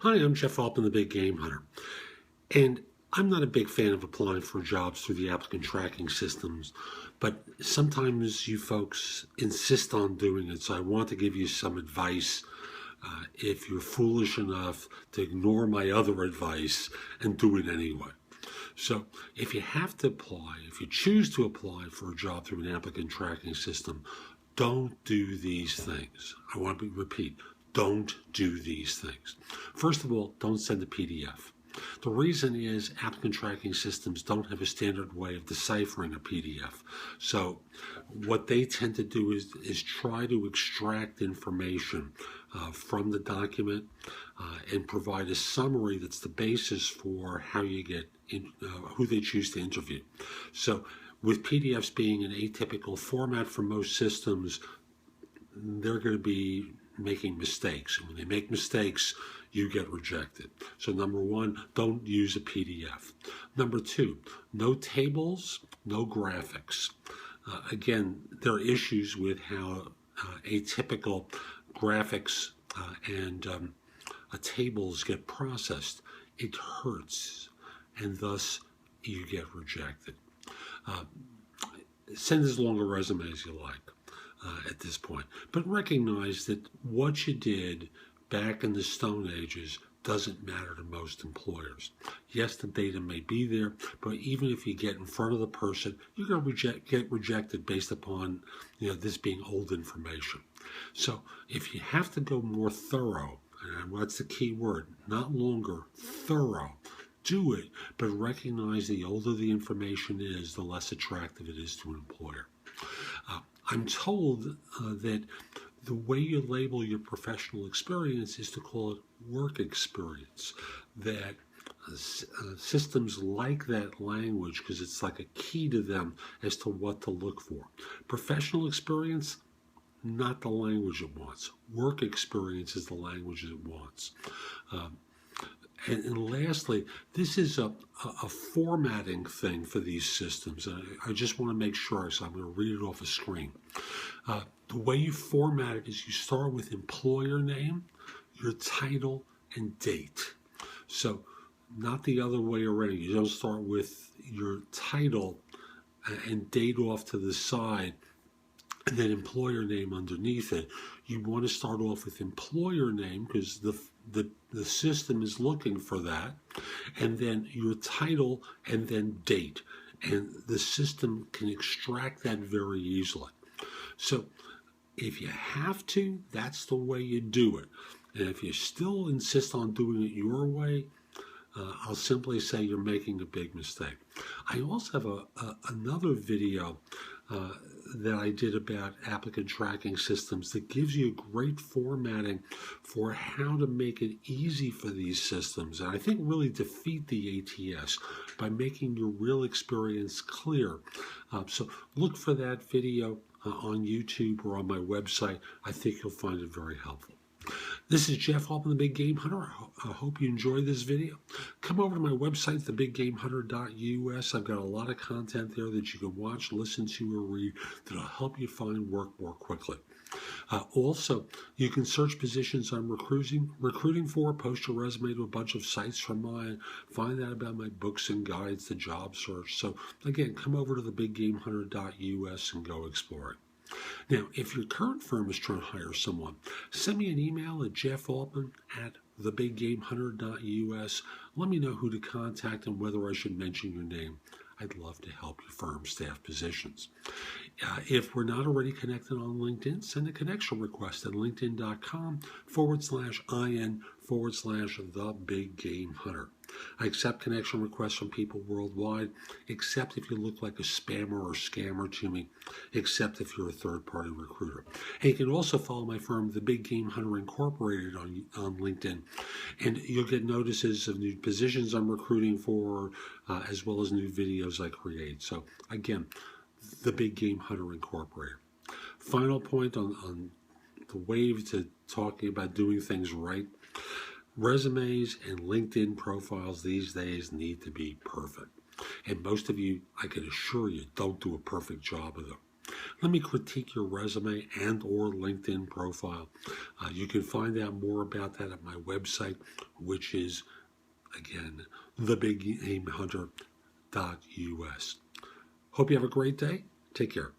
Hi, I'm Jeff Altman, the Big Game Hunter. And I'm not a big fan of applying for jobs through the applicant tracking systems, but sometimes you folks insist on doing it, so I want to give you some advice if you're foolish enough to ignore my other advice and do it anyway. So if you have to apply, if you choose to apply for a job through an applicant tracking system, don't do these things. I want to repeat, don't do these things. First of all, don't send a PDF. The reason is applicant tracking systems don't have a standard way of deciphering a PDF. So what they tend to do is try to extract information from the document and provide a summary that's the basis for how you get who they choose to interview. So with PDFs being an atypical format for most systems, they're going to be making mistakes. And when they make mistakes, you get rejected. So number one, don't use a PDF. Number two, no tables, no graphics. Again, there are issues with how atypical graphics and tables get processed. It hurts, and thus you get rejected. Send as long a resume as you like at this point, but recognize that what you did back in the Stone Ages doesn't matter to most employers. Yes, the data may be there, but even if you get in front of the person, you're going to get rejected based upon this being old information. So if you have to go more thorough, and that's the key word, not longer, thorough, do it, but recognize the older the information is, the less attractive it is to an employer. I'm told that the way you label your professional experience is to call it work experience, that systems like that language because it's like a key to them as to what to look for. Professional experience, not the language it wants. Work experience is the language it wants. And lastly, this is a formatting thing for these systems. I just want to make sure, so I'm going to read it off a screen. The way you format it is you start with employer name, your title, and date. So not the other way around. You don't start with your title and date off to the side and then employer name underneath it. You want to start off with employer name because the system is looking for that, and then your title and then date. And the system can extract that very easily. So if you have to, that's the way you do it. And if you still insist on doing it your way, I'll simply say you're making a big mistake. I also have another video that I did about applicant tracking systems that gives you great formatting for how to make it easy for these systems. And I think really defeat the ATS by making your real experience clear. So look for that video on YouTube or on my website. I think you'll find it very helpful. This is Jeff Altman, the Big Game Hunter. I hope you enjoyed this video. Come over to my website, thebiggamehunter.us. I've got a lot of content there that you can watch, listen to, or read that'll help you find work more quickly. Also, you can search positions I'm recruiting for, post your resume to a bunch of sites from mine, find out about my books and guides to job search. So again, come over to thebiggamehunter.us and go explore it. Now, if your current firm is trying to hire someone, send me an email at jeffaltman@thebiggamehunter.us. Let me know who to contact and whether I should mention your name. I'd love to help your firm staff positions. If we're not already connected on LinkedIn, send a connection request at linkedin.com/in/the-big-game-hunter. I accept connection requests from people worldwide, except if you look like a spammer or scammer to me, except if you're a third-party recruiter. And you can also follow my firm, The Big Game Hunter Incorporated, on LinkedIn, and you'll get notices of new positions I'm recruiting for, as well as new videos I create. So again, The Big Game Hunter Incorporated. Final point on the wave to talking about doing things right. Resumes and LinkedIn profiles these days need to be perfect. And most of you, I can assure you, don't do a perfect job of them. let me critique your resume and or LinkedIn profile. You can find out more about that at my website, which is, again, thebigaimhunter.us. Hope you have a great day. Take care.